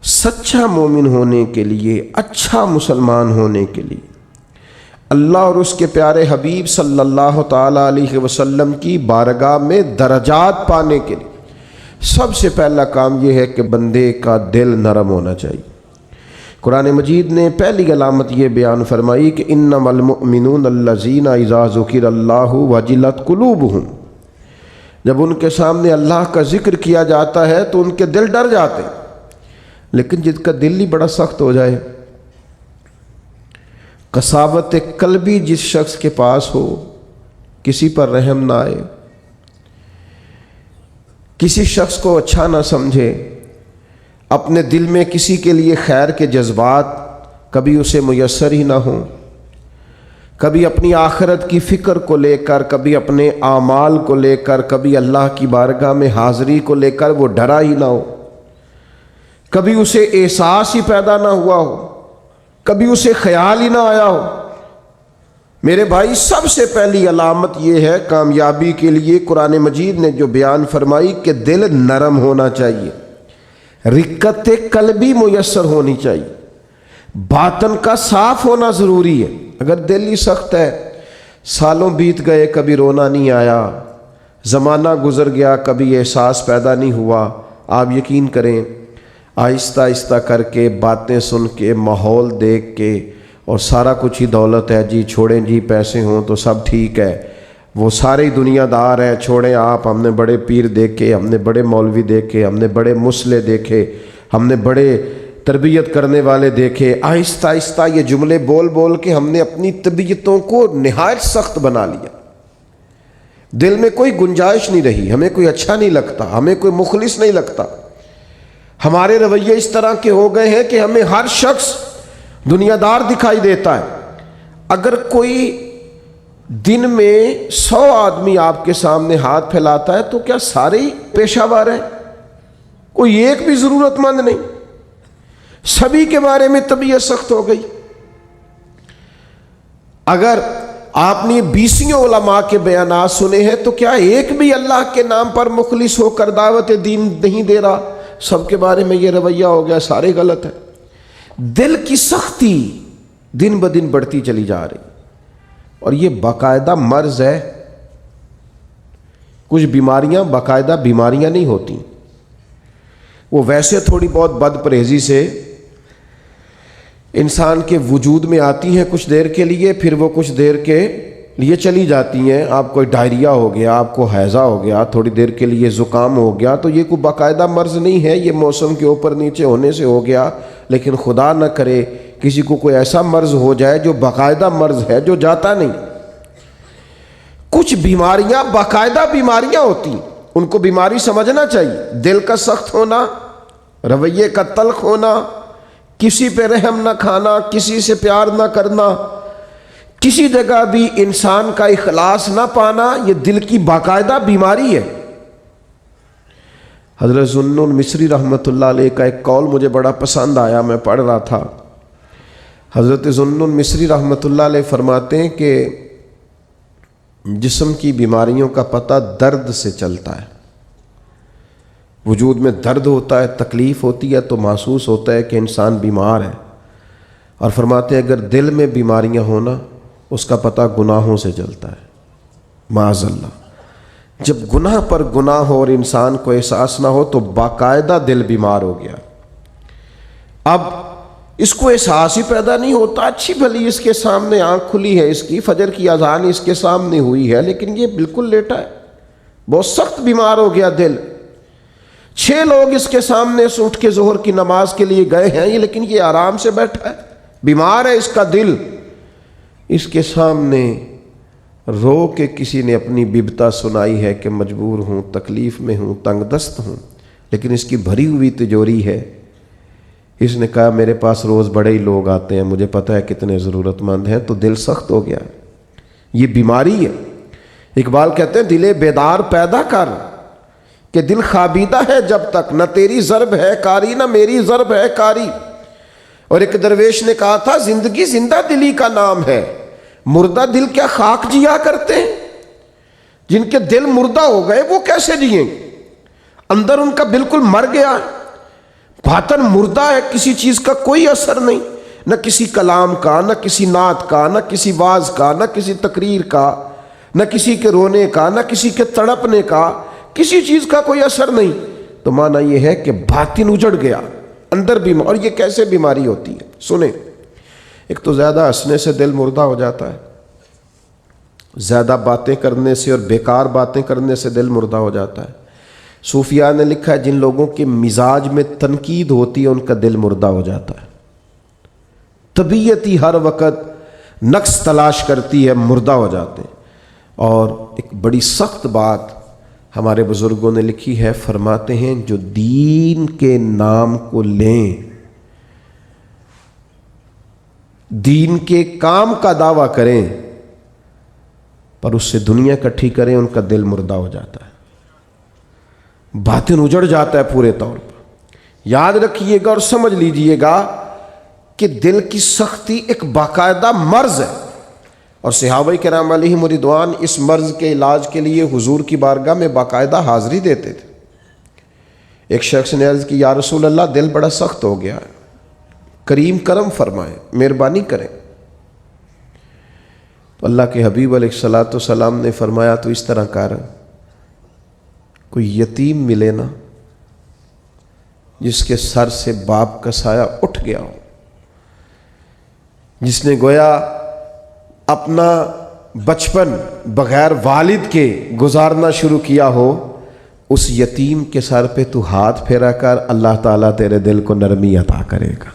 سچا مومن ہونے کے لیے، اچھا مسلمان ہونے کے لیے، اللہ اور اس کے پیارے حبیب صلی اللہ تعالیٰ علیہ وسلم کی بارگاہ میں درجات پانے کے لیے سب سے پہلا کام یہ ہے کہ بندے کا دل نرم ہونا چاہیے۔ قرآن مجید نے پہلی علامت یہ بیان فرمائی کہ انما المؤمنون الذین اذا ذکر اللہ وجلت قلوبہم، جب ان کے سامنے اللہ کا ذکر کیا جاتا ہے تو ان کے دل ڈر جاتے ہیں، لیکن جس کا دل ہی بڑا سخت ہو جائے، قساوت قلبی جس شخص کے پاس ہو، کسی پر رحم نہ آئے، کسی شخص کو اچھا نہ سمجھے، اپنے دل میں کسی کے لیے خیر کے جذبات کبھی اسے میسر ہی نہ ہوں، کبھی اپنی آخرت کی فکر کو لے کر، کبھی اپنے اعمال کو لے کر، کبھی اللہ کی بارگاہ میں حاضری کو لے کر وہ ڈرا ہی نہ ہو، کبھی اسے احساس ہی پیدا نہ ہوا ہو، کبھی اسے خیال ہی نہ آیا ہو، میرے بھائی سب سے پہلی علامت یہ ہے کامیابی کے لیے قرآن مجید نے جو بیان فرمائی کہ دل نرم ہونا چاہیے، رقت قلبی میسر ہونی چاہیے، باطن کا صاف ہونا ضروری ہے۔ اگر دل ہی سخت ہے، سالوں بیت گئے کبھی رونا نہیں آیا، زمانہ گزر گیا کبھی احساس پیدا نہیں ہوا، آپ یقین کریں آہستہ آہستہ کر کے، باتیں سن کے، ماحول دیکھ کے، اور سارا کچھ ہی دولت ہے جی، چھوڑیں جی پیسے ہوں تو سب ٹھیک ہے، وہ سارے دنیا دار ہیں، چھوڑیں آپ، ہم نے بڑے پیر دیکھے، ہم نے بڑے مولوی دیکھے، ہم نے بڑے مسلح دیکھے، ہم نے بڑے تربیت کرنے والے دیکھے، آہستہ آہستہ یہ جملے بول بول کے ہم نے اپنی طبیعتوں کو نہایت سخت بنا لیا، دل میں کوئی گنجائش نہیں رہی، ہمیں کوئی اچھا نہیں لگتا، ہمیں کوئی مخلص نہیں لگتا، ہمارے رویے اس طرح کے ہو گئے ہیں کہ ہمیں ہر شخص دنیا دار دکھائی دیتا ہے۔ اگر کوئی دن میں 100 آدمی آپ کے سامنے ہاتھ پھیلاتا ہے تو کیا سارے ہی پیشہ ور ہیں؟ کوئی ایک بھی ضرورت مند نہیں، سبھی کے بارے میں طبیعت سخت ہو گئی۔ اگر آپ نے 20 علماء کے بیانات سنے ہیں تو کیا ایک بھی اللہ کے نام پر مخلص ہو کر دعوت دین نہیں دے رہا؟ سب کے بارے میں یہ رویہ ہو گیا، سارے غلط ہیں۔ دل کی سختی دن بدن بڑھتی چلی جا رہی، اور یہ باقاعدہ مرض ہے۔ کچھ بیماریاں باقاعدہ بیماریاں نہیں ہوتی، وہ ویسے تھوڑی بہت بد پرہیزی سے انسان کے وجود میں آتی ہیں کچھ دیر کے لیے، پھر وہ کچھ دیر کے لیے چلی جاتی ہیں۔ آپ کو ڈائریا ہو گیا، آپ کو ہیضہ ہو گیا، تھوڑی دیر کے لیے زکام ہو گیا، تو یہ کوئی باقاعدہ مرض نہیں ہے، یہ موسم کے اوپر نیچے ہونے سے ہو گیا۔ لیکن خدا نہ کرے کسی کو کوئی ایسا مرض ہو جائے جو باقاعدہ مرض ہے، جو جاتا نہیں۔ کچھ بیماریاں باقاعدہ بیماریاں ہوتی، ان کو بیماری سمجھنا چاہیے۔ دل کا سخت ہونا، رویے کا تلخ ہونا، کسی پہ رحم نہ کھانا، کسی سے پیار نہ کرنا، کسی جگہ بھی انسان کا اخلاص نہ پانا، یہ دل کی باقاعدہ بیماری ہے۔ حضرت ذوالنون مصری رحمۃ اللہ علیہ کا ایک قول مجھے بڑا پسند آیا، میں پڑھ رہا تھا۔ حضرت ذوالنون مصری رحمۃ اللہ علیہ فرماتے ہیں کہ جسم کی بیماریوں کا پتہ درد سے چلتا ہے۔ وجود میں درد ہوتا ہے، تکلیف ہوتی ہے تو محسوس ہوتا ہے کہ انسان بیمار ہے، اور فرماتے ہیں اگر دل میں بیماریاں ہونا اس کا پتہ گناہوں سے چلتا ہے، معاذ اللہ۔ جب گناہ پر گناہ ہو اور انسان کو احساس نہ ہو تو باقاعدہ دل بیمار ہو گیا۔ اب اس کو احساس ہی پیدا نہیں ہوتا، اچھی بھلی اس کے سامنے آنکھ کھلی ہے، اس کی فجر کی اذان اس کے سامنے ہوئی ہے، لیکن یہ بالکل لیٹا ہے، بہت سخت بیمار ہو گیا دل۔ 6 لوگ اس کے سامنے سے اٹھ کے ظہر کی نماز کے لیے گئے ہیں، لیکن یہ آرام سے بیٹھا ہے، بیمار ہے اس کا دل۔ اس کے سامنے رو کے کسی نے اپنی ببتا سنائی ہے کہ مجبور ہوں، تکلیف میں ہوں، تنگ دست ہوں، لیکن اس کی بھری ہوئی تجوری ہے۔ اس نے کہا میرے پاس روز بڑے ہی لوگ آتے ہیں، مجھے پتہ ہے کتنے ضرورت مند ہیں، تو دل سخت ہو گیا۔ یہ بیماری ہے۔ اقبال کہتے ہیں دل بیدار پیدا کر کہ دل خوابیدہ ہے جب تک، نہ تیری ضرب ہے کاری نہ میری ضرب ہے کاری۔ اور ایک درویش نے کہا تھا زندگی زندہ دلی کا نام ہے، مردہ دل کیا خاک جیا کرتے ہیں؟ جن کے دل مردہ ہو گئے وہ کیسے جئیں؟ اندر ان کا بالکل مر گیا۔ باطن مردہ ہے، کسی چیز کا کوئی اثر نہیں، نہ کسی کلام کا، نہ کسی نعت کا، نہ کسی واعظ کا، نہ کسی تقریر کا، نہ کسی کے رونے کا، نہ کسی کے تڑپنے کا، کسی چیز کا کوئی اثر نہیں۔ تو معنی یہ ہے کہ باطن اجڑ گیا، اندر بھی۔ اور یہ کیسے بیماری ہوتی ہے؟ سنیں، ایک تو زیادہ ہنسنے سے دل مردہ ہو جاتا ہے، زیادہ باتیں کرنے سے اور بیکار باتیں کرنے سے دل مردہ ہو جاتا ہے۔ صوفیاء نے لکھا ہے جن لوگوں کے مزاج میں تنقید ہوتی ہے ان کا دل مردہ ہو جاتا ہے، طبیعت ہی ہر وقت نقص تلاش کرتی ہے، مردہ ہو جاتے ہیں۔ اور ایک بڑی سخت بات ہمارے بزرگوں نے لکھی ہے، فرماتے ہیں جو دین کے نام کو لیں، دین کے کام کا دعویٰ کریں پر اس سے دنیا اکٹھی کریں، ان کا دل مردہ ہو جاتا ہے، باطن اجڑ جاتا ہے پورے طور پر۔ یاد رکھیے گا اور سمجھ لیجئے گا کہ دل کی سختی ایک باقاعدہ مرض ہے، اور صحابہ کرام علیہم رضوان اس مرض کے علاج کے لیے حضور کی بارگاہ میں باقاعدہ حاضری دیتے تھے۔ ایک شخص نے عرض کی یا رسول اللہ دل بڑا سخت ہو گیا ہے، کریم کرم فرمائیں، مہربانی کریں۔ تو اللہ کے حبیب علیہ الصلوۃ والسلام نے فرمایا تو اس طرح کر، کوئی یتیم ملے نا جس کے سر سے باپ کا سایہ اٹھ گیا ہو، جس نے گویا اپنا بچپن بغیر والد کے گزارنا شروع کیا ہو، اس یتیم کے سر پہ تو ہاتھ پھیرا کر، اللہ تعالیٰ تیرے دل کو نرمی عطا کرے گا۔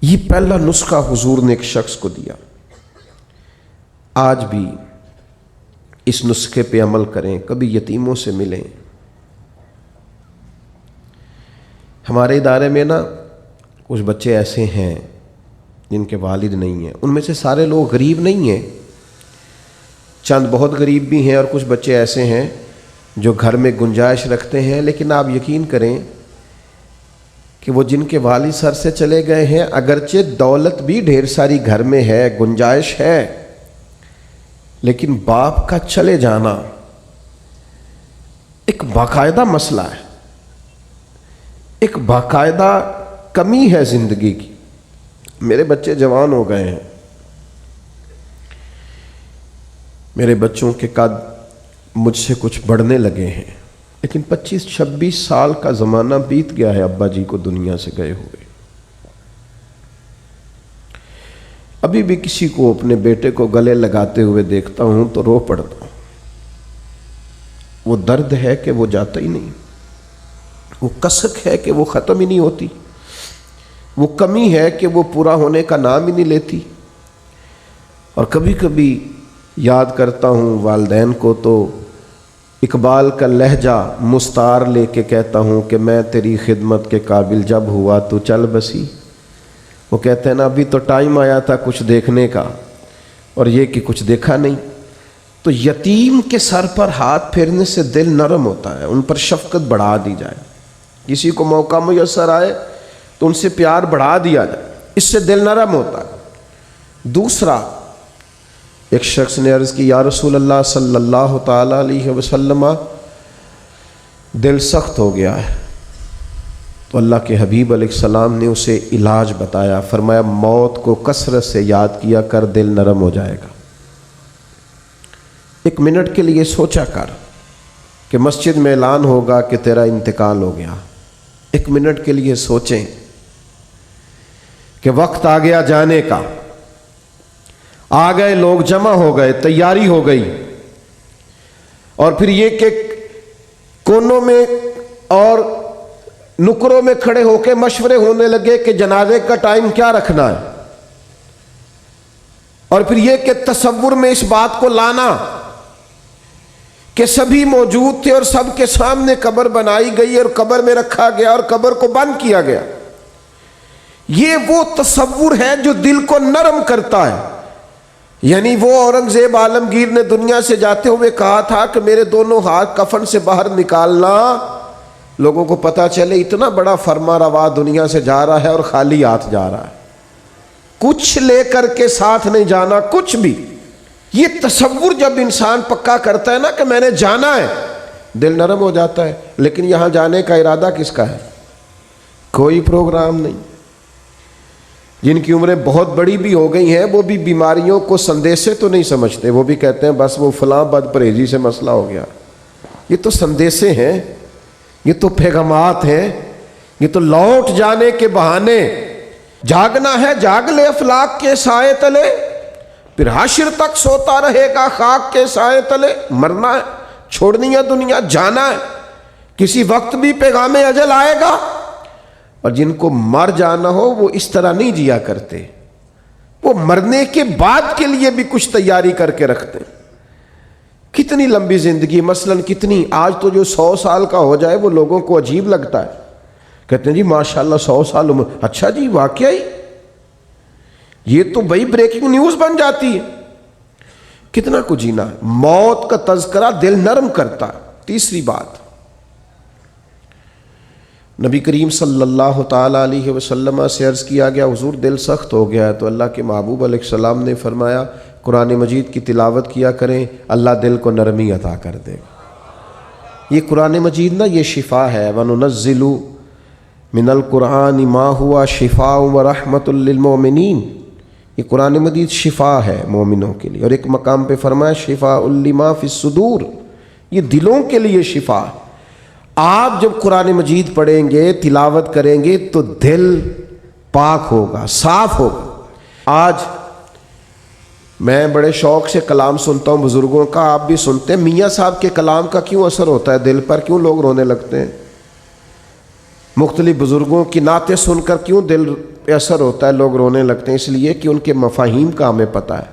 یہ پہلا نسخہ حضور نے ایک شخص کو دیا۔ آج بھی اس نسخے پہ عمل کریں، کبھی یتیموں سے ملیں۔ ہمارے ادارے میں نا کچھ بچے ایسے ہیں جن کے والد نہیں ہیں، ان میں سے سارے لوگ غریب نہیں ہیں، چند بہت غریب بھی ہیں، اور کچھ بچے ایسے ہیں جو گھر میں گنجائش رکھتے ہیں، لیکن آپ یقین کریں کہ وہ جن کے والد سر سے چلے گئے ہیں، اگرچہ دولت بھی ڈھیر ساری گھر میں ہے، گنجائش ہے، لیکن باپ کا چلے جانا ایک باقاعدہ مسئلہ ہے، ایک باقاعدہ کمی ہے زندگی کی۔ میرے بچے جوان ہو گئے ہیں، میرے بچوں کے قد مجھ سے کچھ بڑھنے لگے ہیں، لیکن 25-26 سال کا زمانہ بیت گیا ہے ابا جی کو دنیا سے گئے ہوئے۔ ابھی بھی کسی کو اپنے بیٹے کو گلے لگاتے ہوئے دیکھتا ہوں تو رو پڑتا ہوں۔ وہ درد ہے کہ وہ جاتا ہی نہیں، وہ کسک ہے کہ وہ ختم ہی نہیں ہوتی، وہ کمی ہے کہ وہ پورا ہونے کا نام ہی نہیں لیتی۔ اور کبھی کبھی یاد کرتا ہوں والدین کو تو اقبال کا لہجہ مستعار لے کے کہتا ہوں کہ میں تیری خدمت کے قابل جب ہوا تو چل بسی۔ وہ کہتے ہیں نا ابھی تو ٹائم آیا تھا کچھ دیکھنے کا، اور یہ کہ کچھ دیکھا نہیں۔ تو یتیم کے سر پر ہاتھ پھیرنے سے دل نرم ہوتا ہے، ان پر شفقت بڑھا دی جائے، کسی کو موقع میسر آئے تو ان سے پیار بڑھا دیا جائے، اس سے دل نرم ہوتا ہے۔ دوسرا، ایک شخص نے عرض کی یا رسول اللہ صلی اللہ تعالی علیہ وسلم دل سخت ہو گیا ہے۔ تو اللہ کے حبیب علیہ السلام نے اسے علاج بتایا، فرمایا موت کو کثرت سے یاد کیا کر، دل نرم ہو جائے گا۔ 1 منٹ کے لیے سوچا کر کہ مسجد میں اعلان ہوگا کہ تیرا انتقال ہو گیا، 1 منٹ کے لیے سوچیں کہ وقت آ گیا جانے کا، آ گئے لوگ جمع ہو گئے، تیاری ہو گئی، اور پھر یہ کہ کونوں میں اور نکروں میں کھڑے ہو کے مشورے ہونے لگے کہ جنازے کا ٹائم کیا رکھنا ہے، اور پھر یہ کہ تصور میں اس بات کو لانا کہ سبھی موجود تھے اور سب کے سامنے قبر بنائی گئی اور قبر میں رکھا گیا اور قبر کو بند کیا گیا۔ یہ وہ تصور ہے جو دل کو نرم کرتا ہے۔ یعنی وہ اورنگزیب عالمگیر نے دنیا سے جاتے ہوئے کہا تھا کہ میرے دونوں ہاتھ کفن سے باہر نکالنا، لوگوں کو پتا چلے اتنا بڑا فرما روا دنیا سے جا رہا ہے اور خالی ہاتھ جا رہا ہے، کچھ لے کر کے ساتھ نہیں جانا، کچھ بھی۔ یہ تصور جب انسان پکا کرتا ہے نا کہ میں نے جانا ہے، دل نرم ہو جاتا ہے. لیکن یہاں جانے کا ارادہ کس کا ہے؟ کوئی پروگرام نہیں. جن کی عمریں بہت بڑی بھی ہو گئی ہیں وہ بھی بیماریوں کو سندیسے تو نہیں سمجھتے، وہ بھی کہتے ہیں بس وہ فلاں بد پرہیزی سے مسئلہ ہو گیا. یہ تو سندیسے ہیں، یہ تو پیغامات ہیں، یہ تو لوٹ جانے کے بہانے. جاگنا ہے جاگ لے افلاک کے سائے تلے، پھر حشر تک سوتا رہے گا خاک کے سائے تلے. مرنا ہے، چھوڑنی ہے دنیا، جانا ہے، کسی وقت بھی پیغام اجل آئے گا. اور جن کو مر جانا ہو وہ اس طرح نہیں جیا کرتے، وہ مرنے کے بعد کے لیے بھی کچھ تیاری کر کے رکھتے ہیں. کتنی لمبی زندگی، مثلا کتنی، آج تو جو 100 سال کا ہو جائے وہ لوگوں کو عجیب لگتا ہے. کہتے ہیں جی ماشاءاللہ 100 سال عمر. اچھا جی واقعی؟ یہ تو بڑی بریکنگ نیوز بن جاتی ہے. کتنا کچھ جینا ہے. موت کا تذکرہ دل نرم کرتا ہے. تیسری بات، نبی کریم صلی اللہ تعالیٰ علیہ وسلم سے عرض کیا گیا حضور دل سخت ہو گیا ہے، تو اللہ کے محبوب علیہ السلام نے فرمایا قرآن مجید کی تلاوت کیا کریں، اللہ دل کو نرمی عطا کر دے گا. یہ قرآن مجید نا یہ شفا ہے. وَنُنَزِّلُ مِنَ الْقُرْآنِ مَا هُوَ شِفَاءٌ وَرَحْمَةٌ لِّلْمُؤْمِنِينَ. یہ قرآن مجید شفا ہے مومنوں کے لیے. اور ایک مقام پہ فرمایا شِفَاءٌ لِّمَا فِي الصُّدُورِ، یہ دلوں کے لیے شفا ہے. آپ جب قرآن مجید پڑھیں گے، تلاوت کریں گے تو دل پاک ہوگا، صاف ہوگا. آج میں بڑے شوق سے کلام سنتا ہوں بزرگوں کا، آپ بھی سنتے ہیں. میاں صاحب کے کلام کا کیوں اثر ہوتا ہے دل پر؟ کیوں لوگ رونے لگتے ہیں؟ مختلف بزرگوں کی نعتیں سن کر کیوں دل پہ اثر ہوتا ہے، لوگ رونے لگتے ہیں؟ اس لیے کہ ان کے مفاہیم کا ہمیں پتہ ہے.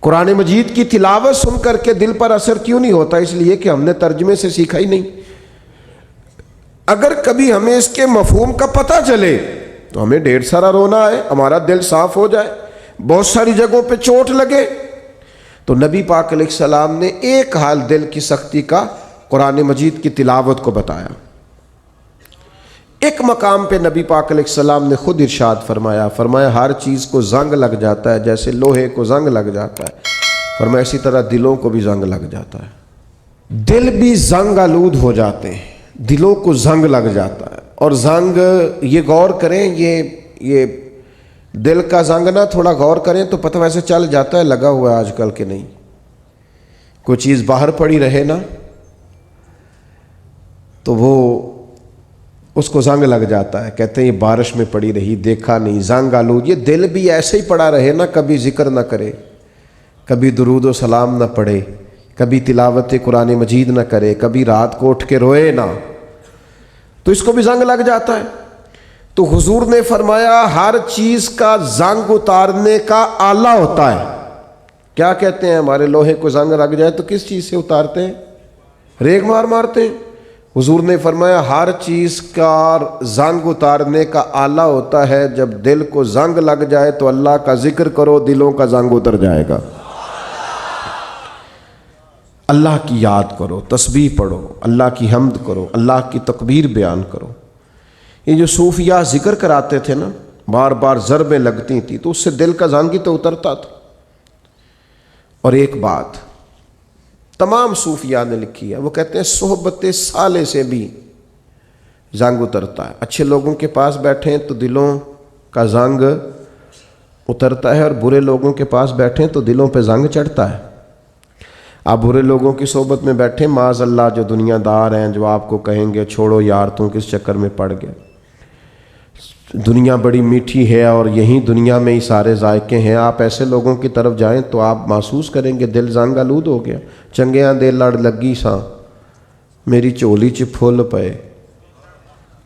قرآن مجید کی تلاوت سن کر کے دل پر اثر کیوں نہیں ہوتا؟ اس لیے کہ ہم نے ترجمے سے سیکھا ہی نہیں. اگر کبھی ہمیں اس کے مفہوم کا پتہ چلے تو ہمیں ڈھیر سارا رونا ہے، ہمارا دل صاف ہو جائے، بہت ساری جگہوں پہ چوٹ لگے. تو نبی پاک علیہ السلام نے ایک حال دل کی سختی کا قرآن مجید کی تلاوت کو بتایا. ایک مقام پہ نبی پاک علیہ السلام نے خود ارشاد فرمایا ہر چیز کو زنگ لگ جاتا ہے، جیسے لوہے کو زنگ لگ جاتا ہے، فرمایا اسی طرح دلوں کو بھی زنگ لگ جاتا ہے. دل بھی زنگ آلود ہو جاتے ہیں، دلوں کو زنگ لگ جاتا ہے. اور زنگ، یہ غور کریں، یہ دل کا زنگ نا تھوڑا غور کریں تو پتہ ویسے چل جاتا ہے لگا ہوا ہے آج کل کے نہیں. کوئی چیز باہر پڑی رہے نا تو وہ اس کو زنگ لگ جاتا ہے. کہتے ہیں یہ بارش میں پڑی رہی، دیکھا نہیں، زنگ آلود. یہ دل بھی ایسے ہی پڑا رہے نا، کبھی ذکر نہ کرے، کبھی درود و سلام نہ پڑھے، کبھی تلاوت قرآن مجید نہ کرے، کبھی رات کو اٹھ کے روئے نہ، تو اس کو بھی زنگ لگ جاتا ہے. تو حضور نے فرمایا ہر چیز کا زنگ اتارنے کا آلہ ہوتا ہے. کیا کہتے ہیں؟ ہمارے لوہے کو زنگ لگ جائے تو کس چیز سے اتارتے ہیں؟ ریگ مارتے ہیں. حضور نے فرمایا ہر چیز کا زنگ اتارنے کا آلہ ہوتا ہے. جب دل کو زنگ لگ جائے تو اللہ کا ذکر کرو، دلوں کا زنگ اتر جائے گا. اللہ کی یاد کرو، تسبیح پڑھو، اللہ کی حمد کرو، اللہ کی تکبیر بیان کرو. یہ جو صوفیاء ذکر کراتے تھے نا، بار بار ضربیں لگتی تھی تو اس سے دل کا زنگ ہی تو اترتا تھا. اور ایک بات تمام صوفیاء نے لکھی ہے، وہ کہتے ہیں صحبت صالح سے بھی زنگ اترتا ہے. اچھے لوگوں کے پاس بیٹھیں تو دلوں کا زنگ اترتا ہے، اور برے لوگوں کے پاس بیٹھیں تو دلوں پہ زنگ چڑھتا ہے. آپ برے لوگوں کی صحبت میں بیٹھیں، معاذ اللہ جو دنیا دار ہیں جو آپ کو کہیں گے چھوڑو یار تم کس چکر میں پڑ گئے، دنیا بڑی میٹھی ہے اور یہیں دنیا میں ہی سارے ذائقے ہیں. آپ ایسے لوگوں کی طرف جائیں تو آپ محسوس کریں گے دل زنگ آلود ہو گیا. چنگیاں دے لڑ لگی ساں میری چولی چ پھل پئے،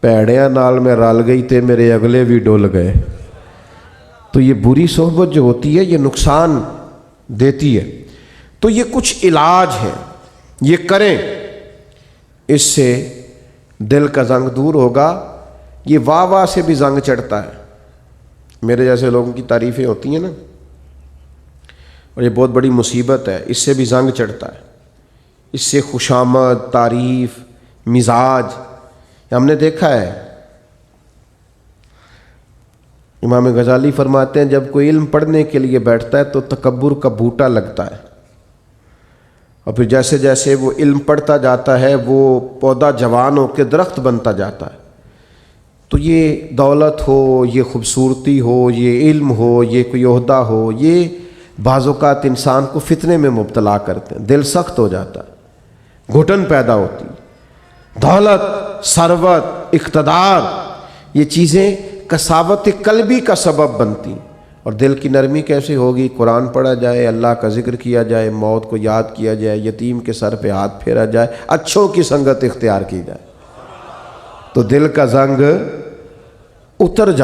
پیڑیاں نال میں رل گئی تے میرے اگلے بھی ڈل گئے. تو یہ بری صحبت جو ہوتی ہے یہ نقصان دیتی ہے. تو یہ کچھ علاج ہے، یہ کریں، اس سے دل کا زنگ دور ہوگا. یہ واہ واہ سے بھی زنگ چڑھتا ہے. میرے جیسے لوگوں کی تعریفیں ہوتی ہیں نا، اور یہ بہت بڑی مصیبت ہے، اس سے بھی زنگ چڑھتا ہے. اس سے خوشامد، تعریف، مزاج، ہم نے دیکھا ہے. امام غزالی فرماتے ہیں جب کوئی علم پڑھنے کے لیے بیٹھتا ہے تو تکبر کا بوٹا لگتا ہے. اور پھر جیسے جیسے وہ علم پڑھتا جاتا ہے وہ پودا جوان ہو کے درخت بنتا جاتا ہے۔ تو یہ دولت ہو، یہ خوبصورتی ہو، یہ علم ہو، یہ کوئی عہدہ ہو، یہ بعض اوقات انسان کو فتنے میں مبتلا کرتے ہیں، دل سخت ہو جاتا ہے، گھٹن پیدا ہوتی ہے۔ دولت، ثروت، اقتدار، یہ چیزیں کساوت قلبی کا سبب بنتی، اور دل کی نرمی کیسے ہوگی؟ قرآن پڑھا جائے، اللہ کا ذکر کیا جائے، موت کو یاد کیا جائے، یتیم کے سر پہ ہاتھ پھیرا جائے، اچھوں کی سنگت اختیار کی جائے، تو دل کا زنگ اتر جائے۔